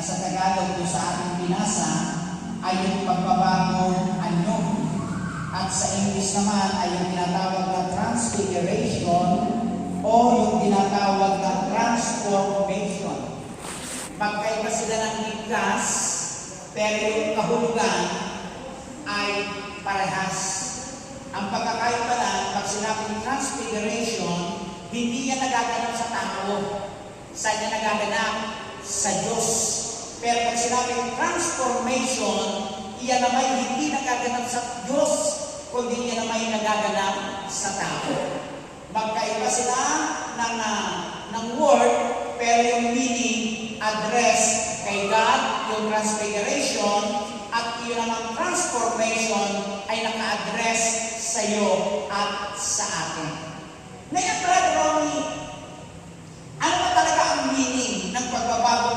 sa Tagalog doon sa ating binasa ay yung pagbabagong anyo. At sa English naman ay yung tinatawag na transfiguration o yung tinatawag na transformation. Magkaiba sila ng bigkas, pero yung kahulugan ay parehas. Ang pagkakaiba lang, pag sinabing transfiguration, hindi yan nagaganap sa tao. Saan yan nagaganap? Sa Diyos. Pero pag sinabing transformation, iyan naman hindi nagaganap sa Diyos, kundi iyan naman nagaganap sa tao. Magkaiba sila ng word, pero yung meaning, address kay God, yung transfiguration, at yung namang transformation ay naka-address sa iyo at sa atin. Ngayon, Brother Ronnie, ano ba talaga ang meaning ng pagbabago